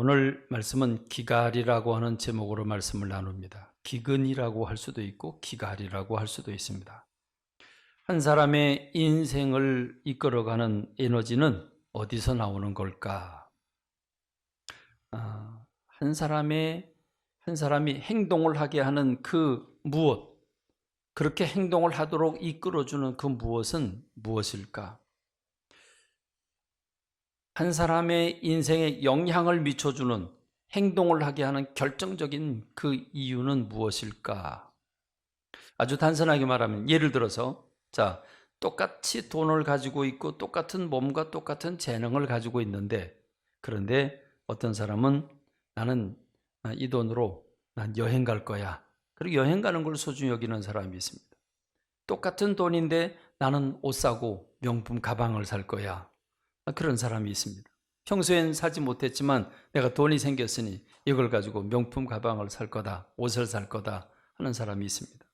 오늘 말씀은 기갈이라고 하는 제목으로 말씀을 나눕니다. 기근이라고 할 수도 있고 기갈이라고 할 수도 있습니다. 한 사람의 인생을 이끌어가는 에너지는 어디서 나오는 걸까? 한 사람이 행동을 하게 하는 그 무엇, 그렇게 행동을 하도록 이끌어주는 그 무엇은 무엇일까? 한 사람의 인생에 영향을 미쳐주는 행동을 하게 하는 결정적인 그 이유는 무엇일까? 아주 단순하게 말하면 예를 들어서 똑같이 돈을 가지고 있고 똑같은 몸과 똑같은 재능을 가지고 있는데 그런데 어떤 사람은 나는 이 돈으로 난 여행 갈 거야. 그리고 여행 가는 걸 소중히 여기는 사람이 있습니다. 똑같은 돈인데 나는 옷 사고 명품 가방을 살 거야. 그런 사람이 있습니다. 평소엔 사지 못했지만 내가 돈이 생겼으니 이걸 가지고 명품 가방을 살 거다, 옷을 살 거다 하는 사람이 있습니다.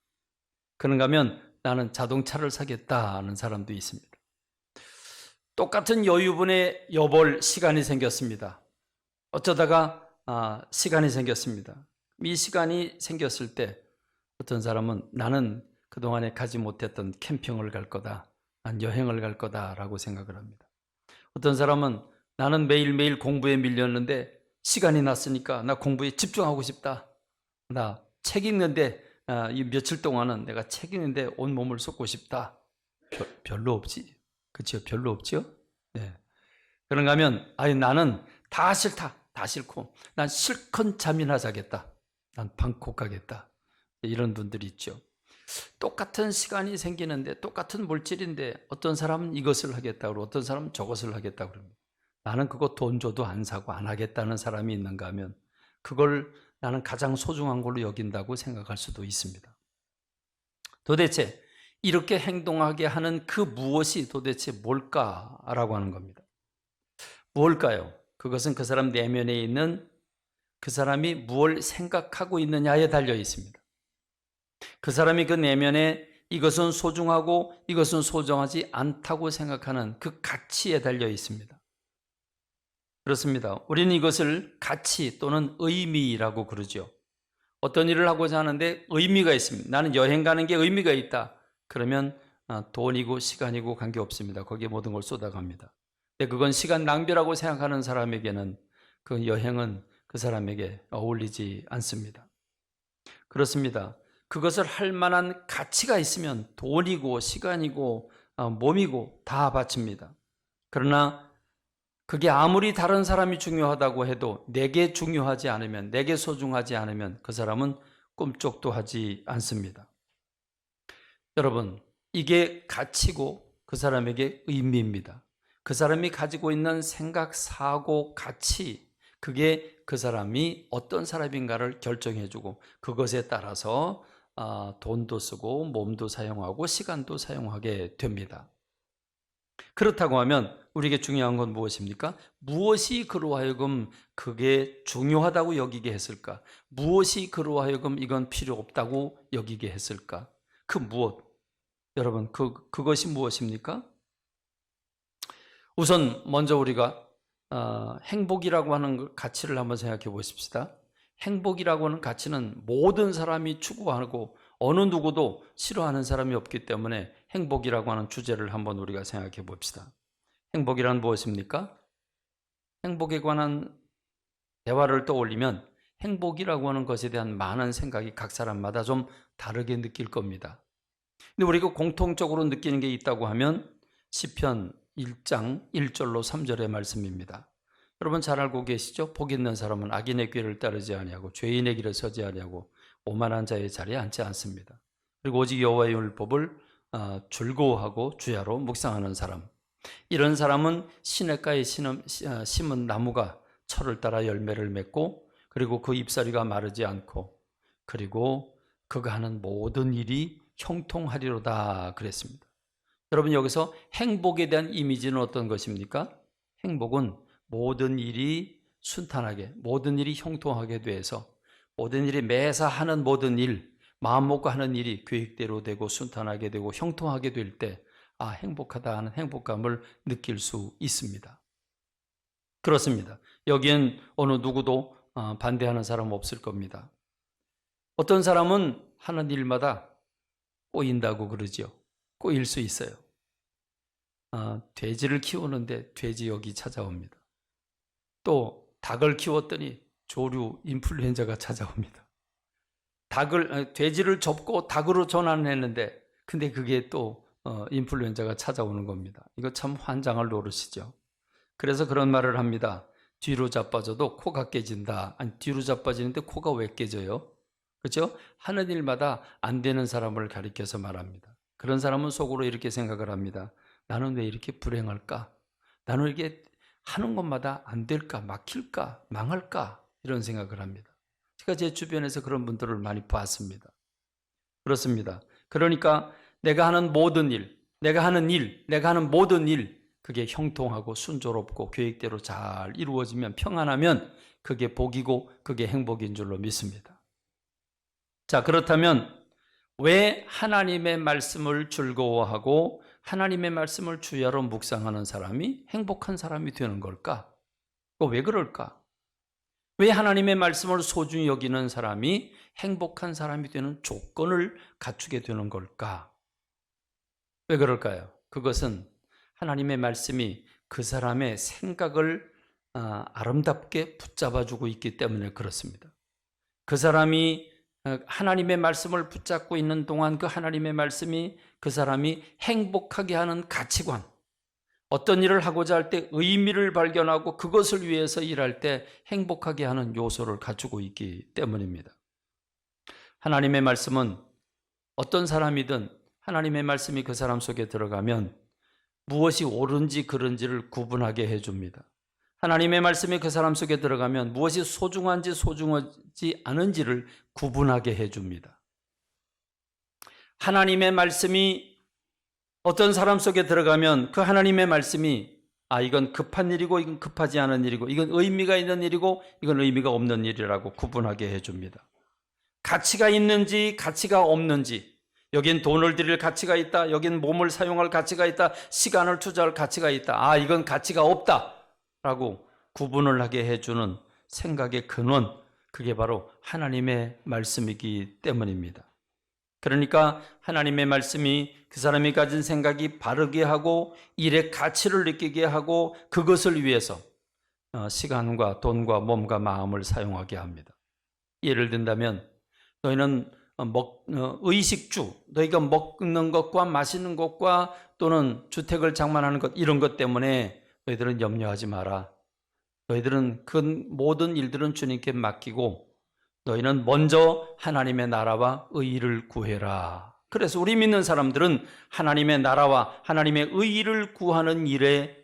그런가 하면 나는 자동차를 사겠다 하는 사람도 있습니다. 똑같은 여유분에 여벌 시간이 생겼습니다. 어쩌다가 시간이 생겼습니다. 이 시간이 생겼을 때 어떤 사람은 나는 그동안에 가지 못했던 캠핑을 갈 거다, 난 여행을 갈 거다라고 생각을 합니다. 어떤 사람은 나는 매일매일 공부에 밀렸는데 시간이 났으니까 나 공부에 집중하고 싶다. 나 책 읽는데 이 며칠 동안은 내가 책 읽는데 온 몸을 쏟고 싶다. 별로 없지. 그렇죠? 별로 없죠? 네. 그런가 하면 나는 다 싫다. 다 싫고 난 실컷 잠이나 자겠다. 난 방콕 가겠다. 이런 분들이 있죠. 똑같은 시간이 생기는데 똑같은 물질인데 어떤 사람은 이것을 하겠다고 그러고 어떤 사람은 저것을 하겠다고 그럽니다. 나는 그거 돈 줘도 안 사고 안 하겠다는 사람이 있는가 하면 그걸 나는 가장 소중한 걸로 여긴다고 생각할 수도 있습니다. 도대체 이렇게 행동하게 하는 그 무엇이 도대체 뭘까라고 하는 겁니다. 뭘까요? 그것은 그 사람 내면에 있는 그 사람이 무엇을 생각하고 있느냐에 달려 있습니다. 그 사람이 그 내면에 이것은 소중하고 이것은 소중하지 않다고 생각하는 그 가치에 달려 있습니다. 그렇습니다. 우리는 이것을 가치 또는 의미라고 그러죠. 어떤 일을 하고자 하는데 의미가 있습니다. 나는 여행 가는 게 의미가 있다. 그러면 돈이고 시간이고 관계없습니다. 거기에 모든 걸 쏟아갑니다. 근데 그건 시간 낭비라고 생각하는 사람에게는 그 여행은 그 사람에게 어울리지 않습니다. 그렇습니다. 그것을 할 만한 가치가 있으면 돈이고 시간이고 몸이고 다 바칩니다. 그러나 그게 아무리 다른 사람이 중요하다고 해도 내게 중요하지 않으면, 내게 소중하지 않으면 그 사람은 꿈쩍도 하지 않습니다. 여러분, 이게 가치고 그 사람에게 의미입니다. 그 사람이 가지고 있는 생각, 사고, 가치, 그게 그 사람이 어떤 사람인가를 결정해주고 그것에 따라서 돈도 쓰고 몸도 사용하고 시간도 사용하게 됩니다. 그렇다고 하면 우리에게 중요한 건 무엇입니까? 무엇이 그로 하여금 그게 중요하다고 여기게 했을까? 무엇이 그로 하여금 이건 필요 없다고 여기게 했을까? 그 무엇? 여러분, 그것이 무엇입니까? 우선 먼저 우리가 행복이라고 하는 가치를 한번 생각해 보십시다. 행복이라고 하는 가치는 모든 사람이 추구하고 어느 누구도 싫어하는 사람이 없기 때문에 행복이라고 하는 주제를 한번 우리가 생각해 봅시다. 행복이란 무엇입니까? 행복에 관한 대화를 떠올리면 행복이라고 하는 것에 대한 많은 생각이 각 사람마다 좀 다르게 느낄 겁니다. 근데 우리가 공통적으로 느끼는 게 있다고 하면 시편 1장 1절로 3절의 말씀입니다. 여러분 잘 알고 계시죠? 복 있는 사람은 악인의 길을 따르지 아니하고 죄인의 길을 서지 아니하고 오만한 자의 자리에 앉지 않습니다. 그리고 오직 여호와의 율법을 즐거워하고 주야로 묵상하는 사람, 이런 사람은 시냇가에 심은 나무가 철을 따라 열매를 맺고 그리고 그 잎사귀가 마르지 않고 그리고 그가 하는 모든 일이 형통하리로다 그랬습니다. 여러분 여기서 행복에 대한 이미지는 어떤 것입니까? 행복은 모든 일이 순탄하게, 모든 일이 형통하게 돼서 모든 일이 매사 하는 모든 일, 마음 먹고 하는 일이 계획대로 되고 순탄하게 되고 형통하게 될 때 행복하다 하는 행복감을 느낄 수 있습니다. 그렇습니다. 여기엔 어느 누구도 반대하는 사람 없을 겁니다. 어떤 사람은 하는 일마다 꼬인다고 그러죠. 꼬일 수 있어요. 돼지를 키우는데 돼지역이 찾아옵니다. 또 닭을 키웠더니 조류 인플루엔자가 찾아옵니다. 돼지를 접고 닭으로 전환했는데 근데 그게 또 인플루엔자가 찾아오는 겁니다. 이거 참 환장할 노릇이죠. 그래서 그런 말을 합니다. 뒤로 자빠져도 코가 깨진다. 아니, 뒤로 자빠지는데 코가 왜 깨져요? 그렇죠? 하는 일마다 안 되는 사람을 가리켜서 말합니다. 그런 사람은 속으로 이렇게 생각을 합니다. 나는 왜 이렇게 불행할까? 나는 이게 하는 것마다 안 될까? 막힐까? 망할까? 이런 생각을 합니다. 제가 제 주변에서 그런 분들을 많이 봤습니다. 그렇습니다. 그러니까 내가 하는 모든 일, 내가 하는 모든 일, 그게 형통하고 순조롭고 계획대로 잘 이루어지면 평안하면 그게 복이고 그게 행복인 줄로 믿습니다. 자, 그렇다면 왜 하나님의 말씀을 즐거워하고 하나님의 말씀을 주야로 묵상하는 사람이 행복한 사람이 되는 걸까? 왜 그럴까? 왜 하나님의 말씀을 소중히 여기는 사람이 행복한 사람이 되는 조건을 갖추게 되는 걸까? 왜 그럴까요? 그것은 하나님의 말씀이 그 사람의 생각을 아름답게 붙잡아주고 있기 때문에 그렇습니다. 그 사람이 하나님의 말씀을 붙잡고 있는 동안 그 하나님의 말씀이 그 사람이 행복하게 하는 가치관, 어떤 일을 하고자 할 때 의미를 발견하고 그것을 위해서 일할 때 행복하게 하는 요소를 갖추고 있기 때문입니다. 하나님의 말씀은 어떤 사람이든 하나님의 말씀이 그 사람 속에 들어가면 무엇이 옳은지 그른지를 구분하게 해줍니다. 하나님의 말씀이 그 사람 속에 들어가면 무엇이 소중한지 소중하지 않은지를 구분하게 해줍니다. 하나님의 말씀이 어떤 사람 속에 들어가면 그 하나님의 말씀이 이건 급한 일이고 이건 급하지 않은 일이고 이건 의미가 있는 일이고 이건 의미가 없는 일이라고 구분하게 해줍니다. 가치가 있는지 가치가 없는지, 여긴 돈을 들일 가치가 있다, 여긴 몸을 사용할 가치가 있다, 시간을 투자할 가치가 있다, 이건 가치가 없다 라고 구분을 하게 해주는 생각의 근원, 그게 바로 하나님의 말씀이기 때문입니다. 그러니까 하나님의 말씀이 그 사람이 가진 생각이 바르게 하고 일의 가치를 느끼게 하고 그것을 위해서 시간과 돈과 몸과 마음을 사용하게 합니다. 예를 든다면 너희는 의식주, 너희가 먹는 것과 마시는 것과 또는 주택을 장만하는 것 이런 것 때문에 너희들은 염려하지 마라. 너희들은 그 모든 일들은 주님께 맡기고 너희는 먼저 하나님의 나라와 의의를 구해라. 그래서 우리 믿는 사람들은 하나님의 나라와 하나님의 의의를 구하는 일에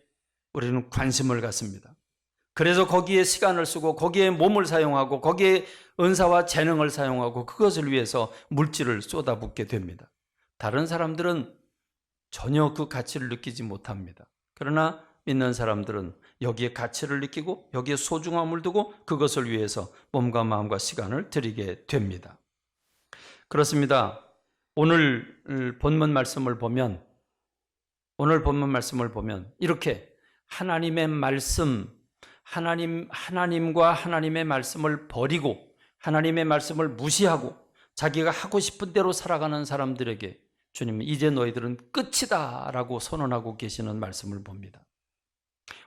우리는 관심을 갖습니다. 그래서 거기에 시간을 쓰고 거기에 몸을 사용하고 거기에 은사와 재능을 사용하고 그것을 위해서 물질을 쏟아붓게 됩니다. 다른 사람들은 전혀 그 가치를 느끼지 못합니다. 그러나 믿는 사람들은 여기에 가치를 느끼고 여기에 소중함을 두고 그것을 위해서 몸과 마음과 시간을 들이게 됩니다. 그렇습니다. 오늘 본문 말씀을 보면 이렇게 하나님의 말씀, 하나님과 하나님의 말씀을 버리고 하나님의 말씀을 무시하고 자기가 하고 싶은 대로 살아가는 사람들에게 주님은 이제 너희들은 끝이다 라고 선언하고 계시는 말씀을 봅니다.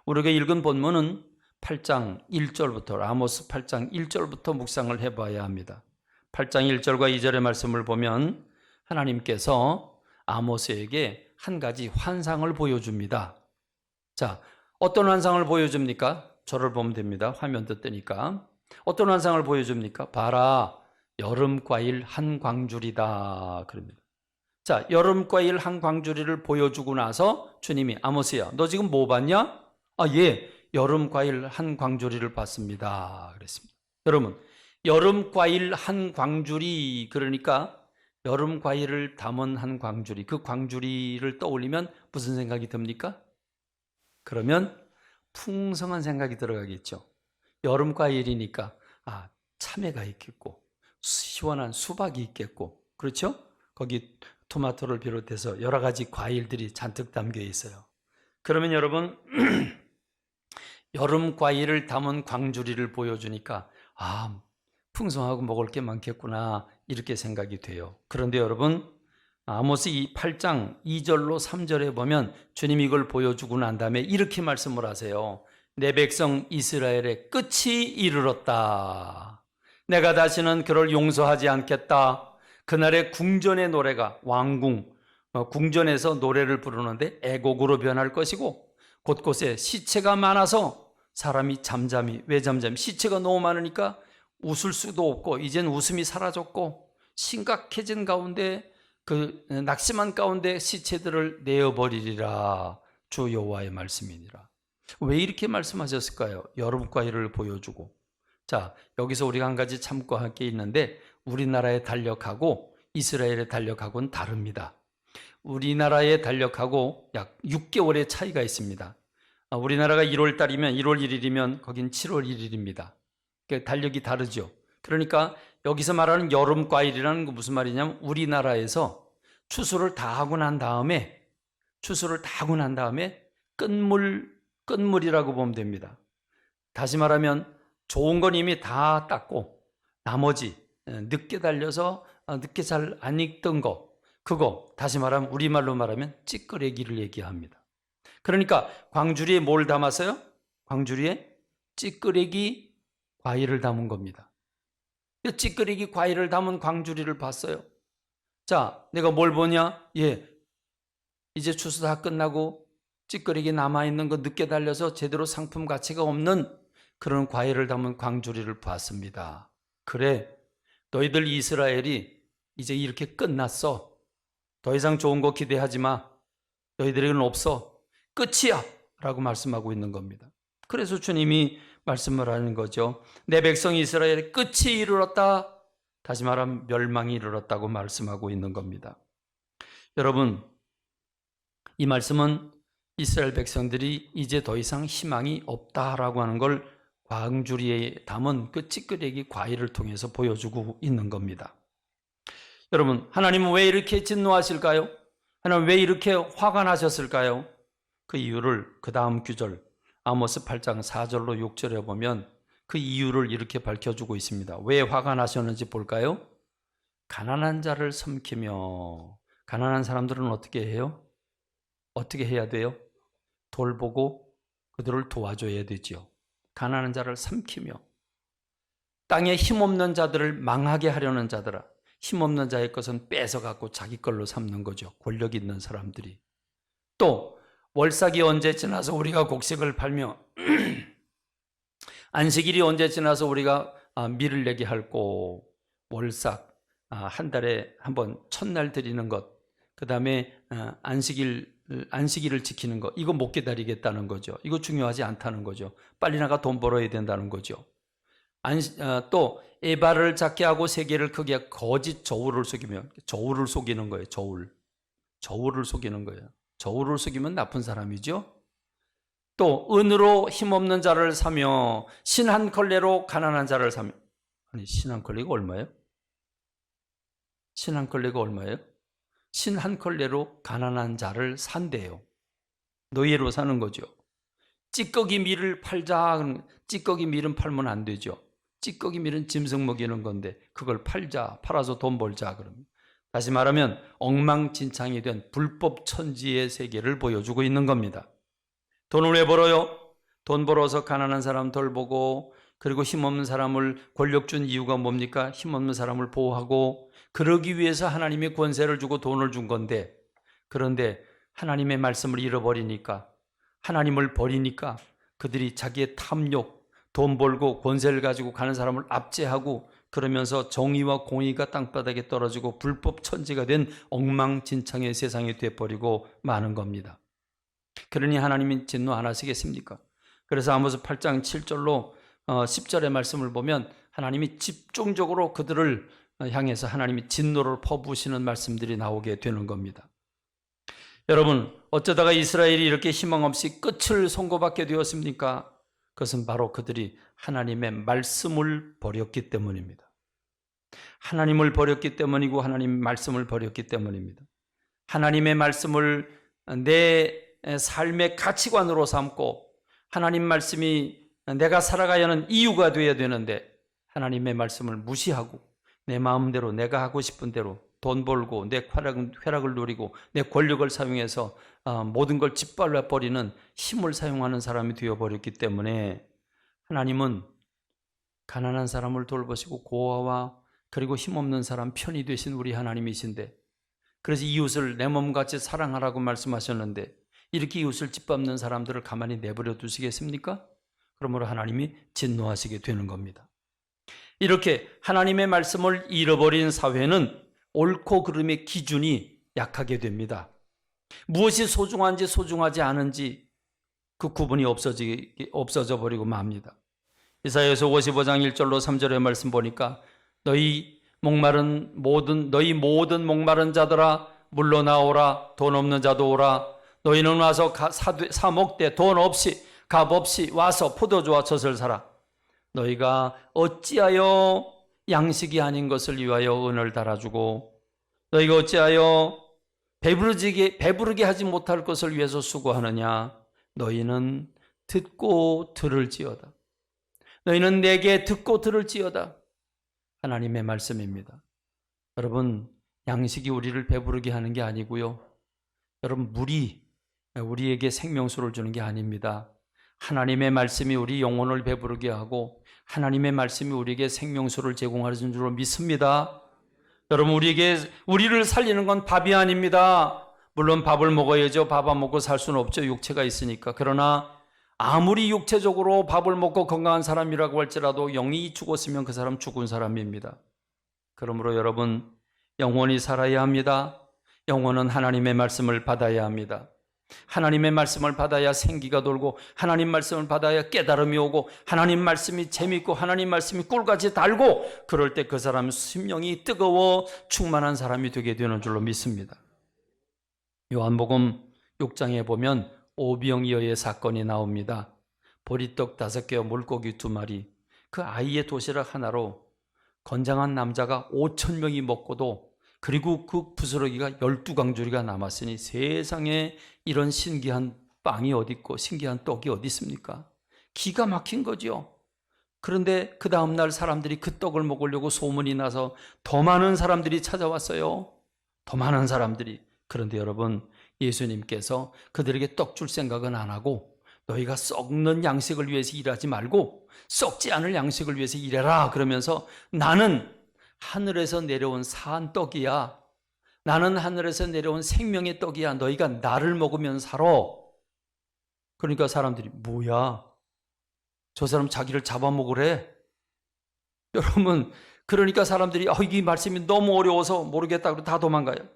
우리가 읽은 본문은 8장 1절부터 아모스 8장 1절부터 묵상을 해봐야 합니다. 8장 1절과 2절의 말씀을 보면 하나님께서 아모스에게 한 가지 환상을 보여줍니다. 자, 어떤 환상을 보여줍니까? 저를 보면 됩니다. 화면도 뜨니까. 어떤 환상을 보여줍니까? 봐라, 여름과일 한 광주리다. 그럽니다. 자, 여름과일 한 광주리를 보여주고 나서 주님이 아모스야, 너 지금 뭐 봤냐? 예, 여름과일 한 광주리를 봤습니다. 그랬습니다. 여러분, 여름과일 한 광주리, 그러니까 여름과일을 담은 한 광주리, 그 광주리를 떠올리면 무슨 생각이 듭니까? 그러면 풍성한 생각이 들어가겠죠. 여름과일이니까 참외가 있겠고 시원한 수박이 있겠고, 그렇죠? 거기 토마토를 비롯해서 여러 가지 과일들이 잔뜩 담겨 있어요. 그러면 여러분 여름 과일을 담은 광주리를 보여주니까 아, 풍성하고 먹을 게 많겠구나 이렇게 생각이 돼요. 그런데 여러분, 아모스 8장 2절로 3절에 보면 주님이 이걸 보여주고 난 다음에 이렇게 말씀을 하세요. 내 백성 이스라엘의 끝이 이르렀다. 내가 다시는 그를 용서하지 않겠다. 그날의 궁전의 노래가 왕궁, 궁전에서 노래를 부르는데 애곡으로 변할 것이고 곳곳에 시체가 많아서 사람이 왜 잠잠히 시체가 너무 많으니까 웃을 수도 없고 이젠 웃음이 사라졌고 심각해진 가운데 그 낙심한 가운데 시체들을 내어버리리라. 주 여호와의 말씀이니라. 왜 이렇게 말씀하셨을까요? 여름 과일을 보여주고. 자, 여기서 우리가 한 가지 참고할 게 있는데 우리나라의 달력하고 이스라엘의 달력하고는 다릅니다. 우리나라의 달력하고 약 6개월의 차이가 있습니다. 우리나라가 1월 달이면 1월 1일이면 거긴 7월 1일입니다. 달력이 다르죠. 그러니까 여기서 말하는 여름 과일이라는 건 무슨 말이냐면 우리나라에서 추수를 다 하고 난 다음에 끝물이라고 보면 됩니다. 다시 말하면 좋은 건 이미 다 땄고 나머지 늦게 달려서 늦게 잘 안 익던 거 그거 다시 말하면 우리말로 말하면 찌끄레기를 얘기합니다. 그러니까 광주리에 뭘 담았어요? 광주리에 찌끄레기 과일을 담은 겁니다. 찌끄레기 과일을 담은 광주리를 봤어요. 자, 내가 뭘 보냐? 이제 추수 다 끝나고 찌끄레기 남아있는 거 늦게 달려서 제대로 상품 가치가 없는 그런 과일을 담은 광주리를 봤습니다. 그래, 너희들 이스라엘이 이제 이렇게 끝났어. 더 이상 좋은 거 기대하지 마. 너희들에게는 없어. 끝이야. 라고 말씀하고 있는 겁니다. 그래서 주님이 말씀을 하는 거죠. 내 백성 이스라엘의 끝이 이르렀다. 다시 말하면 멸망이 이르렀다고 말씀하고 있는 겁니다. 여러분, 이 말씀은 이스라엘 백성들이 이제 더 이상 희망이 없다라고 하는 걸 광주리에 담은 그 찌끄레기 과일을 통해서 보여주고 있는 겁니다. 여러분, 하나님은 왜 이렇게 진노하실까요? 하나님 왜 이렇게 화가 나셨을까요? 그 이유를 그 다음 구절 아모스 8장 4절로 6절에 보면 그 이유를 이렇게 밝혀주고 있습니다. 왜 화가 나셨는지 볼까요? 가난한 자를 섬기며. 가난한 사람들은 어떻게 해요? 어떻게 해야 돼요? 돌보고 그들을 도와줘야 되죠. 가난한 자를 삼키며. 땅에 힘없는 자들을 망하게 하려는 자들아, 힘없는 자의 것은 뺏어갖고 자기 걸로 삼는 거죠. 권력 있는 사람들이. 또 월삭이 언제 지나서 우리가 곡식을 팔며 안식일이 언제 지나서 우리가 밀을 내게 할꼬. 월삭 한 달에 한 번 첫날 드리는 것, 그 다음에 안식일을 지키는 것, 이거 못 기다리겠다는 거죠. 이거 중요하지 않다는 거죠. 빨리 나가 돈 벌어야 된다는 거죠. 또 에바를 작게 하고 세계를 크게 하고 거짓 저울을 속이며. 저울을 속이는 거예요. 저울을 속이는 거예요. 저울을 속이면 나쁜 사람이죠. 또 은으로 힘없는 자를 사며 신 한 컬레로 가난한 자를 사며. 아니, 신 한 컬레가 얼마예요? 신 한 컬레가 얼마예요? 신 한 컬레로 가난한 자를 산대요. 노예로 사는 거죠. 찌꺼기 밀을 팔자. 찌꺼기 밀은 팔면 안 되죠. 찌꺼기 밀은 짐승 먹이는 건데 그걸 팔아서 돈 벌자. 그러면 다시 말하면 엉망진창이 된 불법 천지의 세계를 보여주고 있는 겁니다. 돈을 왜 벌어요? 돈 벌어서 가난한 사람 돌보고, 그리고 힘없는 사람을 권력 준 이유가 뭡니까? 힘없는 사람을 보호하고, 그러기 위해서 하나님이 권세를 주고 돈을 준 건데, 그런데 하나님의 말씀을 잃어버리니까, 하나님을 버리니까 그들이 자기의 탐욕, 돈 벌고 권세를 가지고 가는 사람을 압제하고, 그러면서 정의와 공의가 땅바닥에 떨어지고 불법 천지가 된 엉망진창의 세상이 되어버리고 마는 겁니다. 그러니 하나님이 진노 안 하시겠습니까? 그래서 아모스 8장 7절로 10절의 말씀을 보면 하나님이 집중적으로 그들을 향해서 하나님이 진노를 퍼부으시는 말씀들이 나오게 되는 겁니다. 여러분, 어쩌다가 이스라엘이 이렇게 희망 없이 끝을 선고받게 되었습니까? 그것은 바로 그들이 하나님의 말씀을 버렸기 때문입니다. 하나님을 버렸기 때문이고 하나님의 말씀을 버렸기 때문입니다. 하나님의 말씀을 내 삶의 가치관으로 삼고 하나님 말씀이 내가 살아가야 하는 이유가 되어야 되는데 하나님의 말씀을 무시하고 내 마음대로 내가 하고 싶은 대로 돈 벌고 내 쾌락을 누리고 내 권력을 사용해서 모든 걸 짓밟아 버리는 힘을 사용하는 사람이 되어버렸기 때문에 하나님은 가난한 사람을 돌보시고 고아와 그리고 힘없는 사람 편이 되신 우리 하나님이신데, 그래서 이웃을 내 몸같이 사랑하라고 말씀하셨는데 이렇게 이웃을 짓밟는 사람들을 가만히 내버려 두시겠습니까? 그러므로 하나님이 진노하시게 되는 겁니다. 이렇게 하나님의 말씀을 잃어버린 사회는 옳고 그름의 기준이 약하게 됩니다. 무엇이 소중한지 소중하지 않은지 그 구분이 없어져 버리고 맙니다. 이사야서 55장 1절로 3절의 말씀 보니까 너희 모든 목마른 자들아 물러나오라. 돈 없는 자도 오라. 너희는 와서 사 먹되 돈 없이 값 없이 와서 포도주와 젖을 사라. 너희가 어찌하여 양식이 아닌 것을 위하여 은을 달아주고 너희가 어찌하여 배부르게 하지 못할 것을 위해서 수고하느냐. 너희는 듣고 들을지어다. 너희는 내게 듣고 들을지어다. 하나님의 말씀입니다. 여러분, 양식이 우리를 배부르게 하는 게 아니고요. 여러분, 물이 우리에게 생명수를 주는 게 아닙니다. 하나님의 말씀이 우리 영혼을 배부르게 하고 하나님의 말씀이 우리에게 생명수를 제공하는 줄로 믿습니다. 여러분, 우리를 살리는 건 밥이 아닙니다. 물론 밥을 먹어야죠. 밥 안 먹고 살 수는 없죠. 육체가 있으니까. 그러나 아무리 육체적으로 밥을 먹고 건강한 사람이라고 할지라도 영이 죽었으면 그 사람 죽은 사람입니다. 그러므로 여러분, 영혼이 살아야 합니다. 영혼은 하나님의 말씀을 받아야 합니다. 하나님의 말씀을 받아야 생기가 돌고 하나님 말씀을 받아야 깨달음이 오고 하나님 말씀이 재밌고 하나님 말씀이 꿀같이 달고 그럴 때 그 사람은 심령이 뜨거워 충만한 사람이 되게 되는 줄로 믿습니다. 요한복음 6장에 보면 오병이어의 사건이 나옵니다. 보리떡 5개와 물고기 2마리, 그 아이의 도시락 하나로 건장한 남자가 5,000명이 먹고도, 그리고 그 부스러기가 12강줄이가 남았으니 세상에 이런 신기한 빵이 어디 있고 신기한 떡이 어디 있습니까? 기가 막힌 거죠. 그런데 그 다음날 사람들이 그 떡을 먹으려고 소문이 나서 더 많은 사람들이 찾아왔어요. 더 많은 사람들이. 그런데 여러분, 예수님께서 그들에게 떡 줄 생각은 안 하고 너희가 썩는 양식을 위해서 일하지 말고 썩지 않을 양식을 위해서 일해라 그러면서 나는 하늘에서 내려온 사한 떡이야. 나는 하늘에서 내려온 생명의 떡이야. 너희가 나를 먹으면 살아. 그러니까 사람들이 뭐야? 저 사람 자기를 잡아먹으래? 여러분, 그러니까 사람들이 이 말씀이 너무 어려워서 모르겠다 그러고 다 도망가요.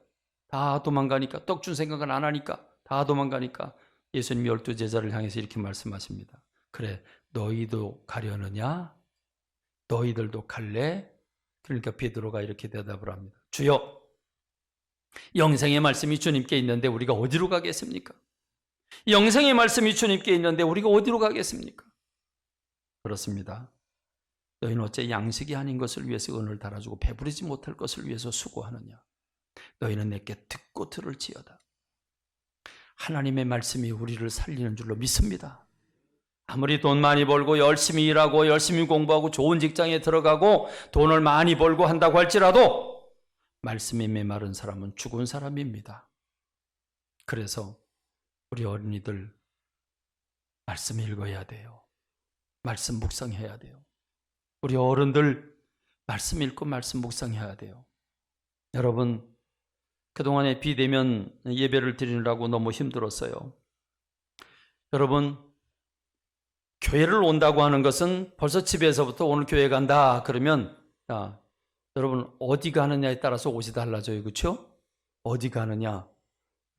다 도망가니까, 떡 준 생각은 안 하니까 다 도망가니까 예수님 12제자를 향해서 이렇게 말씀하십니다. 그래, 너희도 가려느냐? 너희들도 갈래? 그러니까 베드로가 이렇게 대답을 합니다. 주여, 영생의 말씀이 주님께 있는데 우리가 어디로 가겠습니까? 영생의 말씀이 주님께 있는데 우리가 어디로 가겠습니까? 그렇습니다. 너희는 어째 양식이 아닌 것을 위해서 은을 달아주고 배부르지 못할 것을 위해서 수고하느냐? 너희는 내게 듣고 들을지어다. 하나님의 말씀이 우리를 살리는 줄로 믿습니다. 아무리 돈 많이 벌고 열심히 일하고 열심히 공부하고 좋은 직장에 들어가고 돈을 많이 벌고 한다고 할지라도 말씀이 메마른 사람은 죽은 사람입니다. 그래서 우리 어린이들 말씀 읽어야 돼요. 말씀 묵상해야 돼요. 우리 어른들 말씀 읽고 말씀 묵상해야 돼요. 여러분, 그동안에 비대면 예배를 드리느라고 너무 힘들었어요. 여러분, 교회를 온다고 하는 것은 벌써 집에서부터 오늘 교회 간다 그러면 여러분 어디 가느냐에 따라서 옷이 달라져요. 그렇죠? 어디 가느냐.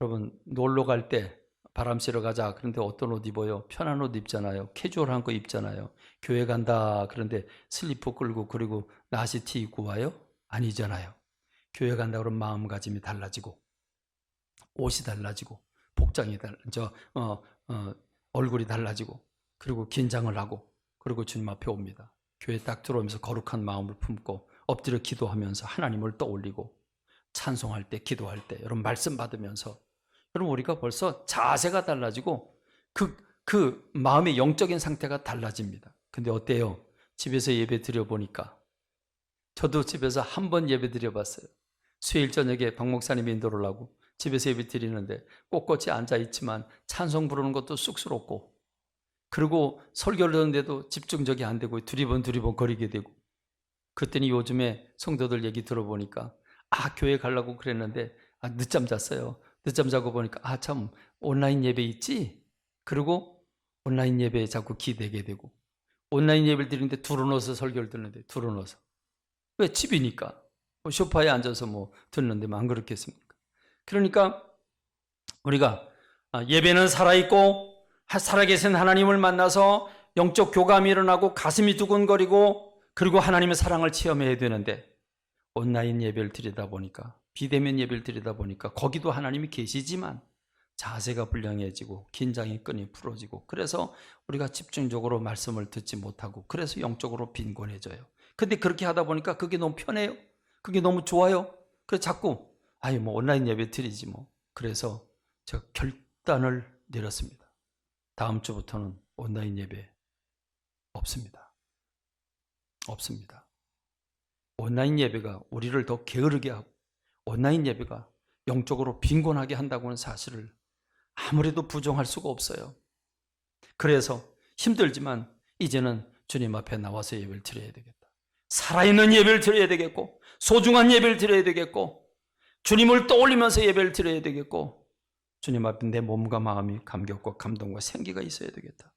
여러분, 놀러 갈 때 바람 쐬러 가자. 그런데 어떤 옷 입어요? 편한 옷 입잖아요. 캐주얼한 거 입잖아요. 교회 간다. 그런데 슬리퍼 끌고 그리고 나시티 입고 와요? 아니잖아요. 교회 간다 그러면 마음가짐이 달라지고 옷이 달라지고 복장이 얼굴이 달라지고 그리고 긴장을 하고 그리고 주님 앞에 옵니다. 교회 딱 들어오면서 거룩한 마음을 품고 엎드려 기도하면서 하나님을 떠올리고 찬송할 때 기도할 때 여러분 말씀 받으면서 여러분 우리가 벌써 자세가 달라지고 그 그 마음의 영적인 상태가 달라집니다. 근데 어때요? 집에서 예배 드려보니까, 저도 집에서 한 번 예배 드려봤어요. 수요일 저녁에 박 목사님이 인도를 하고 집에서 예배 드리는데 꼿꼿이 앉아있지만 찬송 부르는 것도 쑥스럽고, 그리고 설교를 하는데도 집중적이 안 되고 두리번 거리게 되고, 그랬더니 요즘에 성도들 얘기 들어보니까 교회 가려고 그랬는데 늦잠 잤어요. 늦잠 자고 보니까 참 온라인 예배 있지? 그리고 온라인 예배에 자꾸 기대게 되고, 온라인 예배를 드리는데 둘러넣어서 설교를 듣는데 둘러넣어서, 왜? 집이니까 소파에 앉아서 듣는데 안 그렇겠습니까? 그러니까 우리가 예배는 살아있고 살아계신 하나님을 만나서 영적 교감이 일어나고 가슴이 두근거리고, 그리고 하나님의 사랑을 체험해야 되는데, 온라인 예배를 드리다 보니까, 비대면 예배를 드리다 보니까 거기도 하나님이 계시지만 자세가 불량해지고 긴장의 끈이 풀어지고, 그래서 우리가 집중적으로 말씀을 듣지 못하고, 그래서 영적으로 빈곤해져요. 근데 그렇게 하다 보니까 그게 너무 편해요. 그게 너무 좋아요. 그래서 자꾸 온라인 예배 드리지 뭐. 그래서 제가 결단을 내렸습니다. 다음 주부터는 온라인 예배 없습니다. 없습니다. 온라인 예배가 우리를 더 게으르게 하고, 온라인 예배가 영적으로 빈곤하게 한다고는 사실을 아무래도 부정할 수가 없어요. 그래서 힘들지만 이제는 주님 앞에 나와서 예배를 드려야 되겠다. 살아있는 예배를 드려야 되겠고, 소중한 예배를 드려야 되겠고, 주님을 떠올리면서 예배를 드려야 되겠고, 주님 앞에 내 몸과 마음이 감격과 감동과 생기가 있어야 되겠다.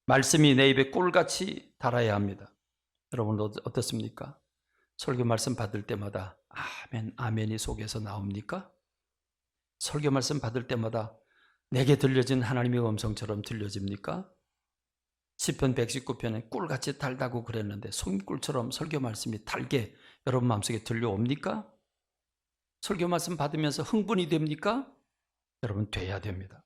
말씀이 내 입에 꿀같이 달아야 합니다. 여러분 어떻습니까? 설교 말씀 받을 때마다 아멘, 아멘이 속에서 나옵니까? 설교 말씀 받을 때마다 내게 들려진 하나님의 음성처럼 들려집니까? 시편 119편에 꿀같이 달다고 그랬는데 송이꿀처럼 설교 말씀이 달게 여러분 마음속에 들려옵니까? 설교 말씀 받으면서 흥분이 됩니까? 여러분 돼야 됩니다.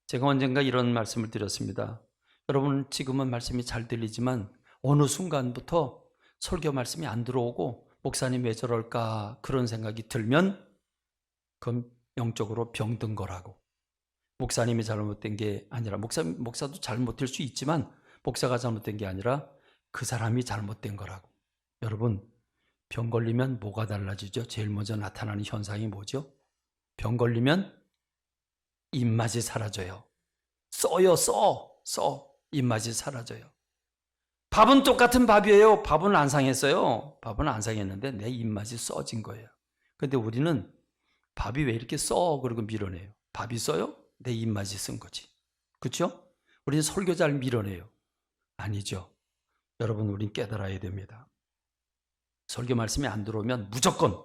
제가 언젠가 이런 말씀을 드렸습니다. 여러분 지금은 말씀이 잘 들리지만 어느 순간부터 설교 말씀이 안 들어오고 목사님 왜 저럴까 그런 생각이 들면 그건 영적으로 병든 거라고. 목사님이 잘못된 게 아니라, 목사도 잘못될 수 있지만 목사가 잘못된 게 아니라 그 사람이 잘못된 거라고. 여러분 병 걸리면 뭐가 달라지죠? 제일 먼저 나타나는 현상이 뭐죠? 병 걸리면 입맛이 사라져요. 써 입맛이 사라져요. 밥은 똑같은 밥이에요. 밥은 안 상했어요. 밥은 안 상했는데 내 입맛이 써진 거예요. 근데 우리는 밥이 왜 이렇게 써? 그러고 밀어내요. 밥이 써요? 내 입맛이 쓴 거지. 그렇죠? 우리는 설교 잘 밀어내요. 아니죠. 여러분 우린 깨달아야 됩니다. 설교 말씀이 안 들어오면 무조건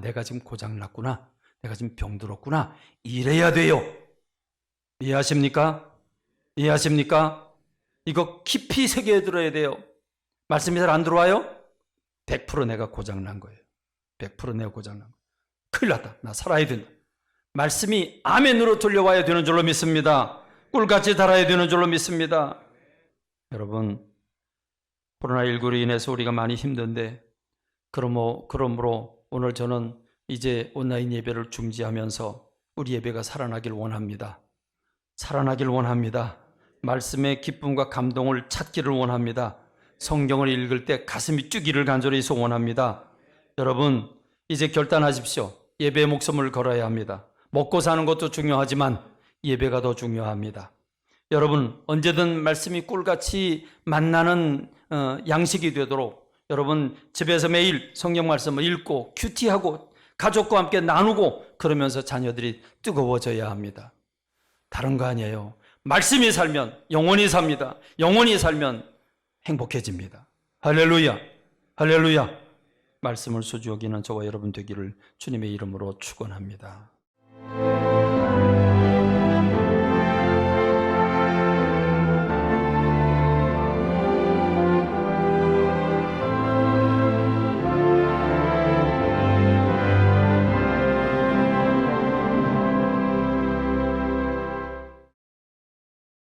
내가 지금 고장났구나, 내가 지금 병들었구나, 이래야 돼요. 이해하십니까? 이해하십니까? 이거 깊이 새겨 들어야 돼요. 말씀이 잘 안 들어와요? 100% 내가 고장난 거예요. 100% 내가 고장난 거예요. 큰일 났다. 나 살아야 된다. 말씀이 아멘으로 들려와야 되는 줄로 믿습니다. 꿀같이 달아야 되는 줄로 믿습니다. 여러분 코로나19로 인해서 우리가 많이 힘든데, 그러므로 오늘 저는 이제 온라인 예배를 중지하면서 우리 예배가 살아나길 원합니다. 살아나길 원합니다. 말씀의 기쁨과 감동을 찾기를 원합니다. 성경을 읽을 때 가슴이 뛰기를 간절히 소원합니다. 여러분 이제 결단하십시오. 예배의 목숨을 걸어야 합니다. 먹고 사는 것도 중요하지만 예배가 더 중요합니다. 여러분 언제든 말씀이 꿀같이 만나는 양식이 되도록 여러분 집에서 매일 성경 말씀을 읽고 큐티하고 가족과 함께 나누고, 그러면서 자녀들이 뜨거워져야 합니다. 다른 거 아니에요. 말씀이 살면 영원히 삽니다. 영원히 살면 행복해집니다. 할렐루야, 할렐루야. 말씀을 소중히 여기는 저와 여러분 되기를 주님의 이름으로 축원합니다.